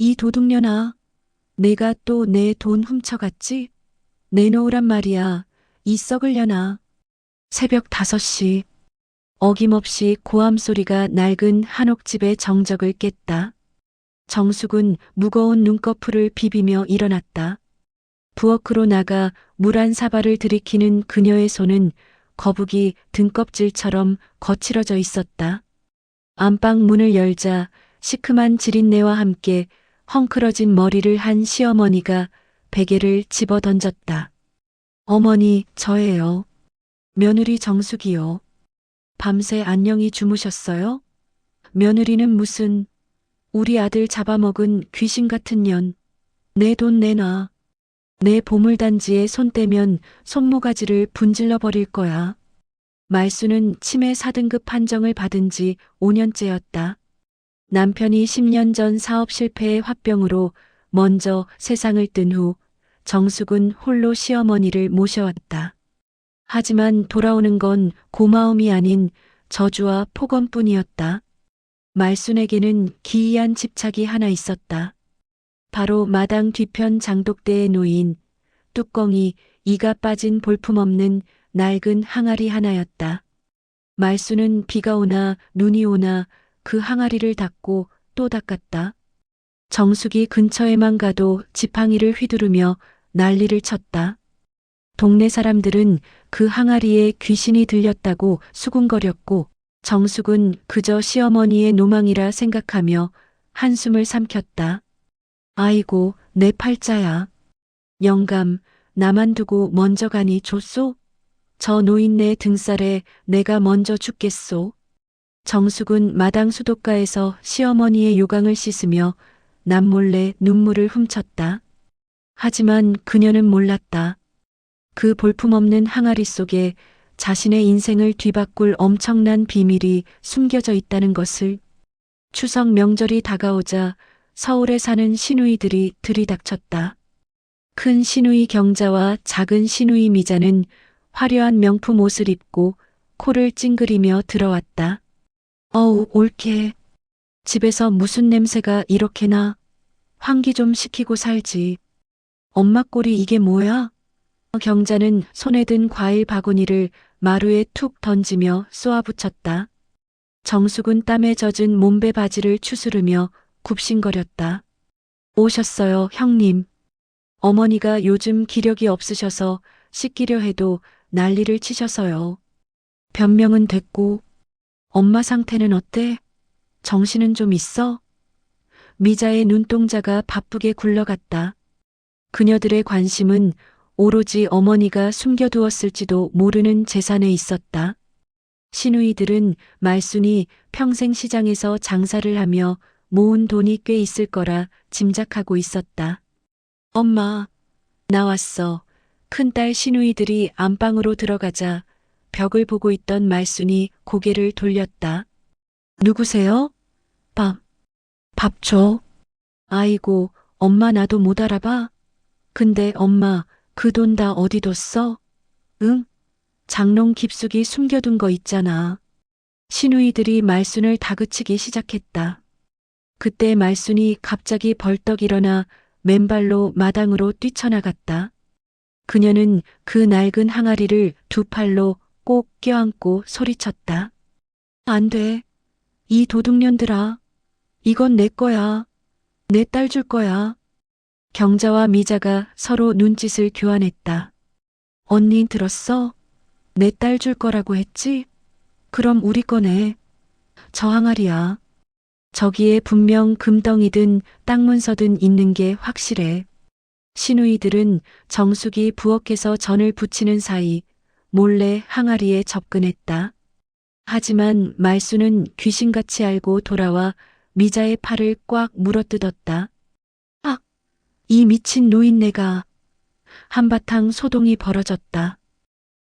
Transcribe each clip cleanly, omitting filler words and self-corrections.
이 도둑년아, 내가 또 내 돈 훔쳐갔지? 내놓으란 말이야. 이 썩을 년아. 새벽 5시. 어김없이 고함 소리가 낡은 한옥집의 정적을 깼다. 정숙은 무거운 눈꺼풀을 비비며 일어났다. 부엌으로 나가 물 한 사발을 들이키는 그녀의 손은 거북이 등껍질처럼 거칠어져 있었다. 안방 문을 열자 시큼한 지린내와 함께 헝클어진 머리를 한 시어머니가 베개를 집어 던졌다. 어머니, 저예요. 며느리 정숙이요. 밤새 안녕히 주무셨어요? 며느리는 무슨, 우리 아들 잡아먹은 귀신 같은 년. 내 돈 내놔. 내 보물단지에 손 떼면 손모가지를 분질러 버릴 거야. 말수는 치매 4등급 판정을 받은 지 5년째였다. 남편이 10년 전 사업 실패의 화병으로 먼저 세상을 뜬 후 정숙은 홀로 시어머니를 모셔왔다. 하지만 돌아오는 건 고마움이 아닌 저주와 폭언뿐이었다. 말순에게는 기이한 집착이 하나 있었다. 바로 마당 뒤편 장독대에 놓인 뚜껑이 이가 빠진 볼품없는 낡은 항아리 하나였다. 말수는 비가 오나 눈이 오나 그 항아리를 닦고 또 닦았다. 정숙이 근처에만 가도 지팡이를 휘두르며 난리를 쳤다. 동네 사람들은 그 항아리에 귀신이 들렸다고 수군거렸고 정숙은 그저 시어머니의 노망이라 생각하며 한숨을 삼켰다. 아이고, 내 팔자야. 영감, 나만 두고 먼저 가니 좋소? 저 노인네 등살에 내가 먼저 죽겠소. 정숙은 마당 수도가에서 시어머니의 요강을 씻으며 남몰래 눈물을 훔쳤다. 하지만 그녀는 몰랐다. 그 볼품없는 항아리 속에 자신의 인생을 뒤바꿀 엄청난 비밀이 숨겨져 있다는 것을. 추석 명절이 다가오자 서울에 사는 시누이들이 들이닥쳤다. 큰 시누이 경자와 작은 시누이 미자는 화려한 명품 옷을 입고 코를 찡그리며 들어왔다. 어우, 옳게. 집에서 무슨 냄새가 이렇게 나? 환기 좀 시키고 살지. 엄마 꼴이 이게 뭐야? 경자는 손에 든 과일 바구니를 마루에 툭 던지며 쏘아붙였다. 정숙은 땀에 젖은 몸베 바지를 추스르며 굽신거렸다. 오셨어요, 형님. 어머니가 요즘 기력이 없으셔서 씻기려 해도 난리를 치셔서요. 변명은 됐고, 엄마 상태는 어때? 정신은 좀 있어? 미자의 눈동자가 바쁘게 굴러갔다. 그녀들의 관심은 오로지 어머니가 숨겨두었을지도 모르는 재산에 있었다. 시누이들은 말순이 평생 시장에서 장사를 하며 모은 돈이 꽤 있을 거라 짐작하고 있었다. 엄마, 나왔어. 큰딸 시누이들이 안방으로 들어가자 벽을 보고 있던 말순이 고개를 돌렸다. 누구세요? 밥 줘. 아이고, 엄마 나도 못 알아봐. 근데 엄마, 그 돈 다 어디 뒀어? 응? 장롱 깊숙이 숨겨둔 거 있잖아. 시누이들이 말순을 다그치기 시작했다. 그때 말순이 갑자기 벌떡 일어나 맨발로 마당으로 뛰쳐나갔다. 그녀는 그 낡은 항아리를 두 팔로 꼭 껴안고 소리쳤다. 안 돼. 이 도둑년들아. 이건 내 거야. 내 딸 줄 거야. 경자와 미자가 서로 눈짓을 교환했다. 언니 들었어? 내 딸 줄 거라고 했지? 그럼 우리 거네. 저 항아리야. 저기에 분명 금덩이든 땅문서든 있는 게 확실해. 시누이들은 정숙이 부엌에서 전을 부치는 사이 몰래 항아리에 접근했다. 하지만 말수는 귀신같이 알고 돌아와 미자의 팔을 꽉 물어뜯었다. 아, 이 미친 노인네가. 한바탕 소동이 벌어졌다.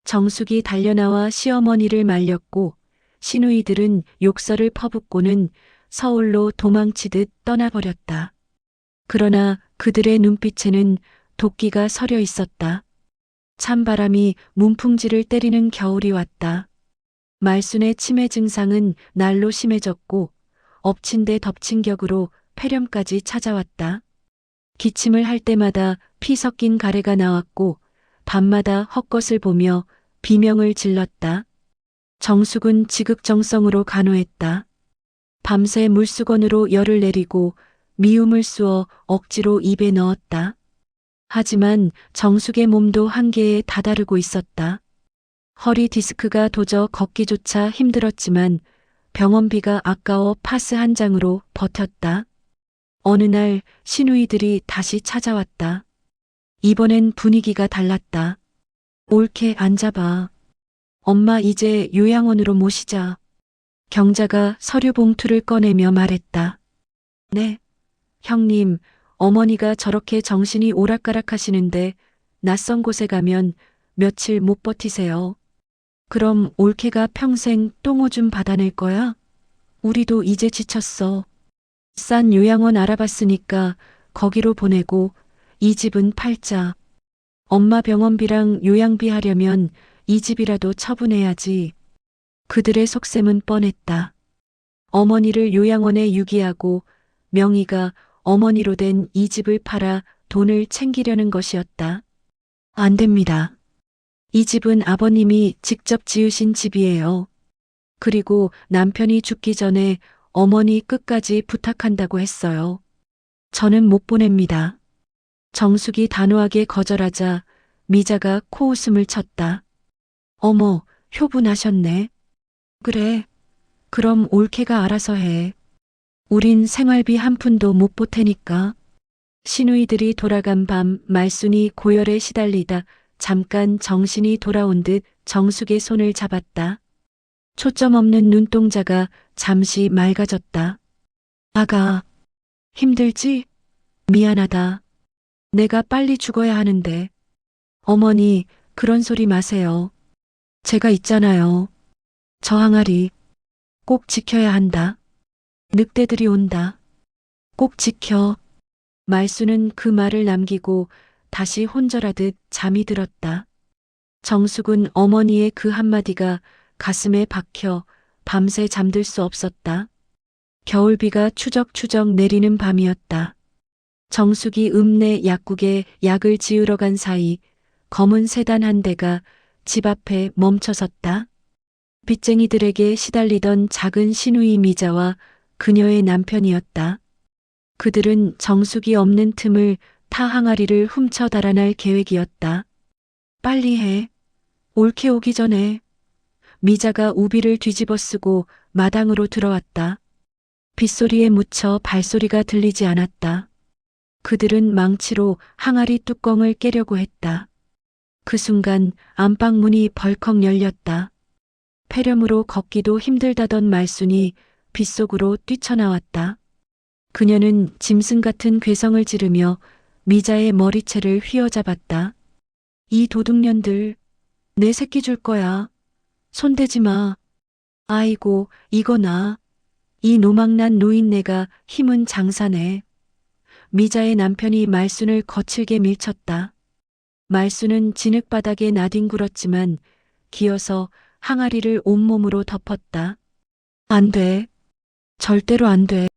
정숙이 달려나와 시어머니를 말렸고 시누이들은 욕설을 퍼붓고는 서울로 도망치듯 떠나버렸다. 그러나 그들의 눈빛에는 도끼가 서려 있었다. 찬바람이 문풍지를 때리는 겨울이 왔다. 말순의 치매 증상은 날로 심해졌고 엎친 데 덮친 격으로 폐렴까지 찾아왔다. 기침을 할 때마다 피 섞인 가래가 나왔고 밤마다 헛것을 보며 비명을 질렀다. 정숙은 지극정성으로 간호했다. 밤새 물수건으로 열을 내리고 미움을 쑤어 억지로 입에 넣었다. 하지만 정숙의 몸도 한계에 다다르고 있었다. 허리 디스크가 도저 걷기조차 힘들었지만 병원비가 아까워 파스 한 장으로 버텼다. 어느 날 시누이들이 다시 찾아왔다. 이번엔 분위기가 달랐다. 옳게 앉아봐. 엄마 이제 요양원으로 모시자. 경자가 서류 봉투를 꺼내며 말했다. 네. 형님, 어머니가 저렇게 정신이 오락가락 하시는데 낯선 곳에 가면 며칠 못 버티세요. 그럼 올케가 평생 똥오줌 받아낼 거야? 우리도 이제 지쳤어. 싼 요양원 알아봤으니까 거기로 보내고 이 집은 팔자. 엄마 병원비랑 요양비 하려면 이 집이라도 처분해야지. 그들의 속셈은 뻔했다. 어머니를 요양원에 유기하고 명의가 어머니로 된 이 집을 팔아 돈을 챙기려는 것이었다. 안 됩니다. 이 집은 아버님이 직접 지으신 집이에요. 그리고 남편이 죽기 전에 어머니 끝까지 부탁한다고 했어요. 저는 못 보냅니다. 정숙이 단호하게 거절하자 미자가 코웃음을 쳤다. 어머, 효분하셨네. 그래. 그럼 올케가 알아서 해. 우린 생활비 한 푼도 못 보태니까. 시누이들이 돌아간 밤 말순이 고열에 시달리다 잠깐 정신이 돌아온 듯 정숙의 손을 잡았다. 초점 없는 눈동자가 잠시 맑아졌다. 아가, 힘들지? 미안하다. 내가 빨리 죽어야 하는데. 어머니, 그런 소리 마세요. 제가 있잖아요. 저 항아리 꼭 지켜야 한다. 늑대들이 온다. 꼭 지켜. 말수는 그 말을 남기고 다시 혼절하듯 잠이 들었다. 정숙은 어머니의 그 한마디가 가슴에 박혀 밤새 잠들 수 없었다. 겨울비가 추적추적 내리는 밤이었다. 정숙이 읍내 약국에 약을 지으러 간 사이 검은 세단 한 대가 집 앞에 멈춰섰다. 빚쟁이들에게 시달리던 작은 시누이 미자와 그녀의 남편이었다. 그들은 정숙이 없는 틈을 타 항아리를 훔쳐 달아날 계획이었다. 빨리 해. 올케 오기 전에. 미자가 우비를 뒤집어 쓰고 마당으로 들어왔다. 빗소리에 묻혀 발소리가 들리지 않았다. 그들은 망치로 항아리 뚜껑을 깨려고 했다. 그 순간 안방 문이 벌컥 열렸다. 폐렴으로 걷기도 힘들다던 말순이 빗속으로 뛰쳐나왔다. 그녀는 짐승 같은 괴성을 지르며 미자의 머리채를 휘어잡았다. 이 도둑년들, 내 새끼 줄 거야. 손대지 마. 아이고, 이거나. 이 노망난 노인네가 힘은 장사네. 미자의 남편이 말순을 거칠게 밀쳤다. 말순은 진흙바닥에 나뒹굴었지만 기어서 항아리를 온몸으로 덮었다. 안 돼. 절대로 안 돼.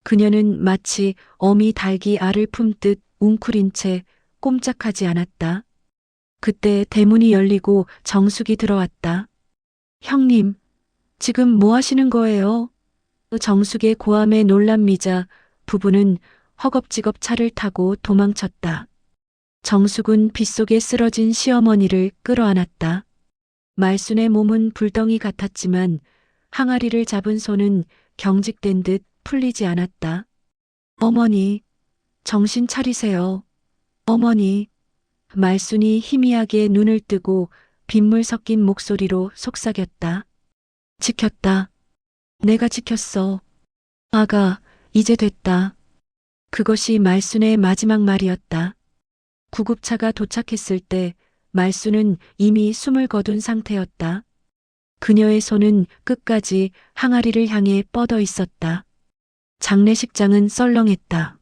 그녀는 마치 어미 닭이 알을 품듯 웅크린 채 꼼짝하지 않았다. 그때 대문이 열리고 정숙이 들어왔다. 형님, 지금 뭐 하시는 거예요? 정숙의 고함에 놀란 미자 부부는 허겁지겁 차를 타고 도망쳤다. 정숙은 빗속에 쓰러진 시어머니를 끌어안았다. 말순의 몸은 불덩이 같았지만 항아리를 잡은 손은 경직된 듯 풀리지 않았다. 어머니, 정신 차리세요. 어머니. 말순이 희미하게 눈을 뜨고 빗물 섞인 목소리로 속삭였다. 지켰다. 내가 지켰어. 아가, 이제 됐다. 그것이 말순의 마지막 말이었다. 구급차가 도착했을 때 말순은 이미 숨을 거둔 상태였다. 그녀의 손은 끝까지 항아리를 향해 뻗어 있었다. 장례식장은 썰렁했다.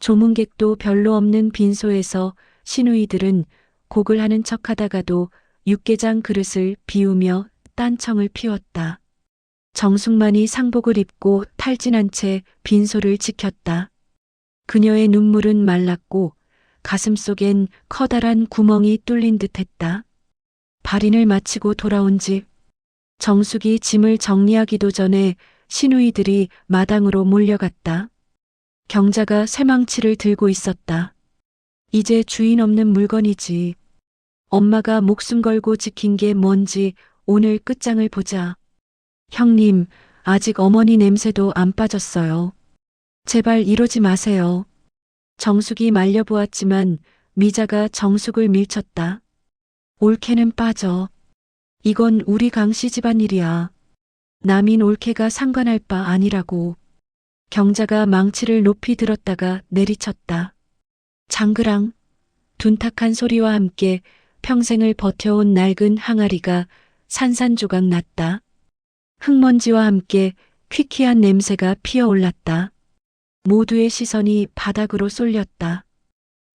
조문객도 별로 없는 빈소에서 시누이들은 곡을 하는 척하다가도 육개장 그릇을 비우며 딴청을 피웠다. 정숙만이 상복을 입고 탈진한 채 빈소를 지켰다. 그녀의 눈물은 말랐고 가슴속엔 커다란 구멍이 뚫린 듯했다. 발인을 마치고 돌아온 집. 정숙이 짐을 정리하기도 전에 시누이들이 마당으로 몰려갔다. 경자가 쇠망치를 들고 있었다. 이제 주인 없는 물건이지. 엄마가 목숨 걸고 지킨 게 뭔지 오늘 끝장을 보자. 형님, 아직 어머니 냄새도 안 빠졌어요. 제발 이러지 마세요. 정숙이 말려보았지만 미자가 정숙을 밀쳤다. 올케는 빠져. 이건 우리 강씨 집안일이야. 남인 올케가 상관할 바 아니라고. 경자가 망치를 높이 들었다가 내리쳤다. 장그랑. 둔탁한 소리와 함께 평생을 버텨온 낡은 항아리가 산산조각 났다. 흙먼지와 함께 퀴퀴한 냄새가 피어올랐다. 모두의 시선이 바닥으로 쏠렸다.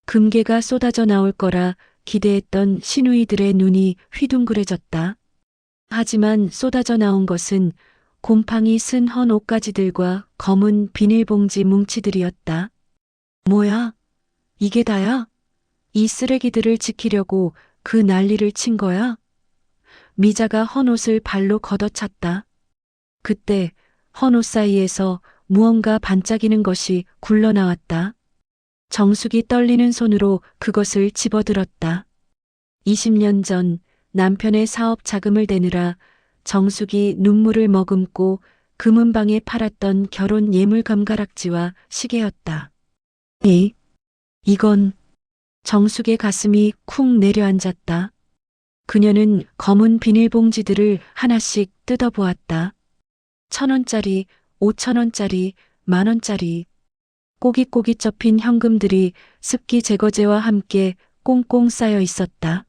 금괴가 쏟아져 나올 거라 기대했던 시누이들의 눈이 휘둥그레졌다. 하지만 쏟아져 나온 것은 곰팡이 쓴 헌 옷가지들과 검은 비닐봉지 뭉치들이었다. 뭐야? 이게 다야? 이 쓰레기들을 지키려고 그 난리를 친 거야? 미자가 헌 옷을 발로 걷어찼다. 그때 헌 옷 사이에서 무언가 반짝이는 것이 굴러나왔다. 정숙이 떨리는 손으로 그것을 집어들었다. 20년 전 남편의 사업 자금을 대느라 정숙이 눈물을 머금고 금은방에 팔았던 결혼 예물 감가락지와 시계였다. 이건 정숙의 가슴이 쿵 내려앉았다. 그녀는 검은 비닐봉지들을 하나씩 뜯어보았다. 1,000원짜리, 5,000원짜리, 만원짜리. 꼬깃꼬깃 접힌 현금들이 습기 제거제와 함께 꽁꽁 쌓여 있었다.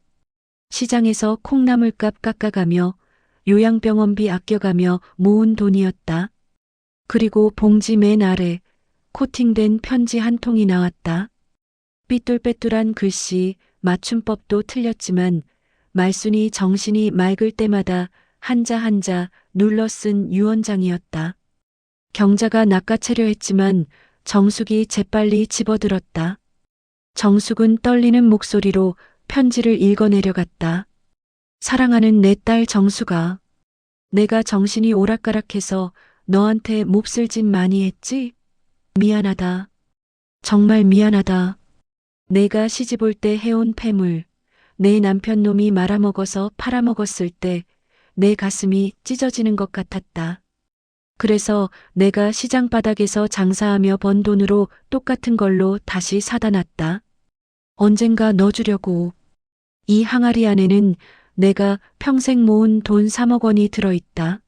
시장에서 콩나물값 깎아가며 요양병원비 아껴가며 모은 돈이었다. 그리고 봉지 맨 아래 코팅된 편지 한 통이 나왔다. 삐뚤빼뚤한 글씨, 맞춤법도 틀렸지만 말순이 정신이 맑을 때마다 한자 한자 눌러 쓴 유언장이었다. 경자가 낚아채려 했지만 정숙이 재빨리 집어들었다. 정숙은 떨리는 목소리로 편지를 읽어내려갔다. 사랑하는 내 딸 정숙아, 내가 정신이 오락가락해서 너한테 몹쓸 짓 많이 했지? 미안하다. 정말 미안하다. 내가 시집 올 때 해온 패물, 내 남편 놈이 말아먹어서 팔아먹었을 때 내 가슴이 찢어지는 것 같았다. 그래서 내가 시장 바닥에서 장사하며 번 돈으로 똑같은 걸로 다시 사다 놨다. 언젠가 넣어주려고. 이 항아리 안에는 내가 평생 모은 돈 3억 원이 들어있다.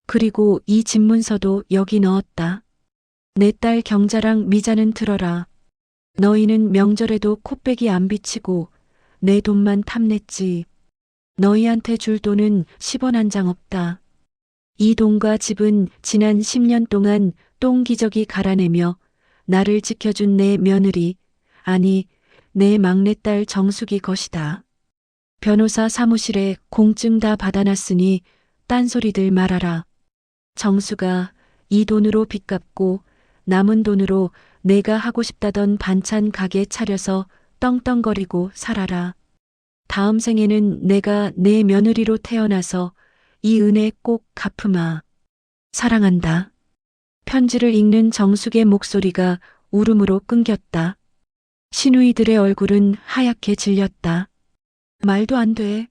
그리고 이 집문서도 여기 넣었다. 내 딸 경자랑 미자는 들어라. 너희는 명절에도 코빼기 안 비치고 내 돈만 탐냈지. 너희한테 줄 돈은 10원 한 장 없다. 이 돈과 집은 지난 10년 동안 똥기저귀 갈아내며 나를 지켜준 내 며느리, 아니 내 막내딸 정숙이 것이다. 변호사 사무실에 공증 다 받아놨으니 딴소리들 말아라. 정수가 이 돈으로 빚 갚고 남은 돈으로 내가 하고 싶다던 반찬 가게 차려서 떵떵거리고 살아라. 다음 생에는 내가 내 며느리로 태어나서 이 은혜 꼭 갚으마. 사랑한다. 편지를 읽는 정숙의 목소리가 울음으로 끊겼다. 시누이들의 얼굴은 하얗게 질렸다. 말도 안 돼.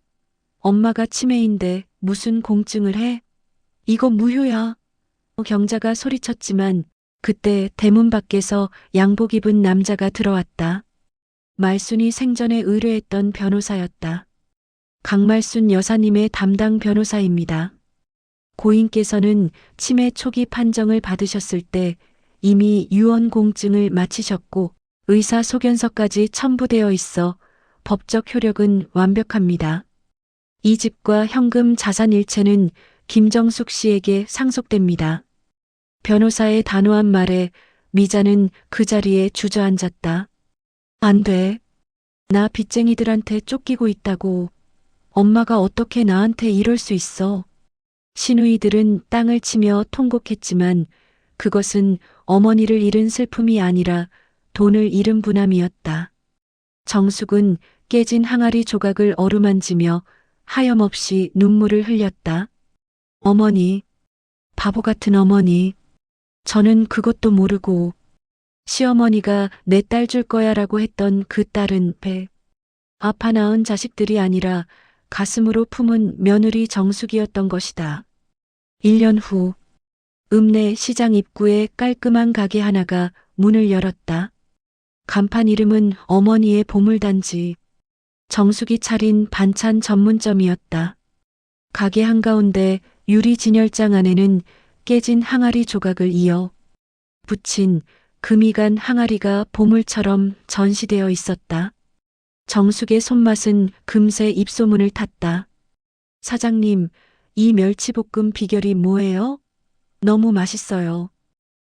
엄마가 치매인데 무슨 공증을 해? 이거 무효야. 경자가 소리쳤지만 그때 대문 밖에서 양복 입은 남자가 들어왔다. 말순이 생전에 의뢰했던 변호사였다. 강말순 여사님의 담당 변호사입니다. 고인께서는 치매 초기 판정을 받으셨을 때 이미 유언공증을 마치셨고 의사소견서까지 첨부되어 있어 법적 효력은 완벽합니다. 이 집과 현금 자산 일체는 김정숙 씨에게 상속됩니다. 변호사의 단호한 말에 미자는 그 자리에 주저앉았다. 안 돼. 나 빚쟁이들한테 쫓기고 있다고. 엄마가 어떻게 나한테 이럴 수 있어. 시누이들은 땅을 치며 통곡했지만 그것은 어머니를 잃은 슬픔이 아니라 돈을 잃은 분함이었다. 정숙은 깨진 항아리 조각을 어루만지며 하염없이 눈물을 흘렸다. 어머니, 바보 같은 어머니. 저는 그것도 모르고 시어머니가 내 딸 줄 거야라고 했던 그 딸은 배 아파 낳은 자식들이 아니라 가슴으로 품은 며느리 정숙이었던 것이다. 1년 후 읍내 시장 입구에 깔끔한 가게 하나가 문을 열었다. 간판 이름은 어머니의 보물단지. 정숙이 차린 반찬 전문점이었다. 가게 한가운데 유리 진열장 안에는 깨진 항아리 조각을 이어 붙인 금이 간 항아리가 보물처럼 전시되어 있었다. 정숙의 손맛은 금세 입소문을 탔다. 사장님, 이 멸치볶음 비결이 뭐예요? 너무 맛있어요.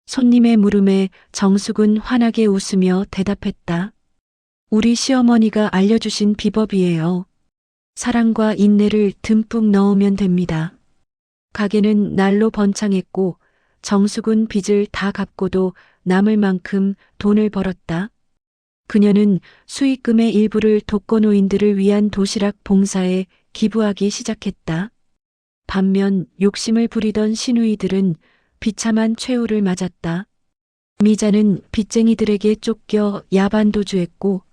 손님의 물음에 정숙은 환하게 웃으며 대답했다. 우리 시어머니가 알려주신 비법이에요. 사랑과 인내를 듬뿍 넣으면 됩니다. 가게는 날로 번창했고 정숙은 빚을 다 갚고도 남을 만큼 돈을 벌었다. 그녀는 수익금의 일부를 독거노인들을 위한 도시락 봉사에 기부하기 시작했다. 반면 욕심을 부리던 시누이들은 비참한 최후를 맞았다. 미자는 빚쟁이들에게 쫓겨 야반도주했고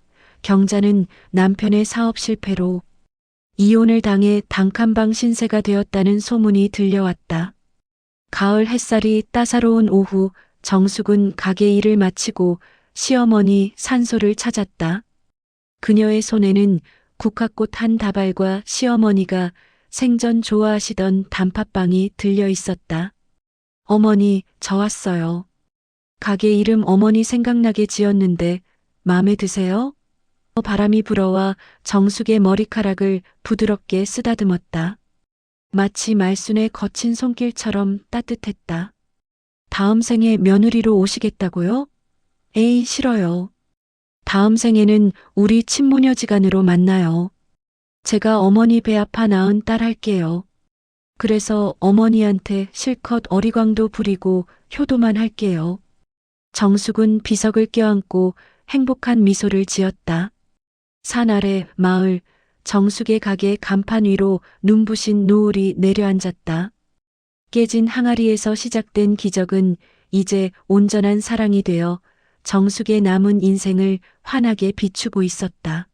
경자는 남편의 사업 실패로 이혼을 당해 단칸방 신세가 되었다는 소문이 들려왔다. 가을 햇살이 따사로운 오후 정숙은 가게 일을 마치고 시어머니 산소를 찾았다. 그녀의 손에는 국화꽃 한 다발과 시어머니가 생전 좋아하시던 단팥빵이 들려 있었다. 어머니, 저 왔어요. 가게 이름 어머니 생각나게 지었는데 마음에 드세요? 바람이 불어와 정숙의 머리카락을 부드럽게 쓰다듬었다. 마치 말순의 거친 손길처럼 따뜻했다. 다음 생에 며느리로 오시겠다고요? 에이, 싫어요. 다음 생에는 우리 친모녀지간으로 만나요. 제가 어머니 배 아파 낳은 딸 할게요. 그래서 어머니한테 실컷 어리광도 부리고 효도만 할게요. 정숙은 비석을 껴안고 행복한 미소를 지었다. 산 아래 마을, 정숙의 가게 간판 위로 눈부신 노을이 내려앉았다. 깨진 항아리에서 시작된 기적은 이제 온전한 사랑이 되어 정숙의 남은 인생을 환하게 비추고 있었다.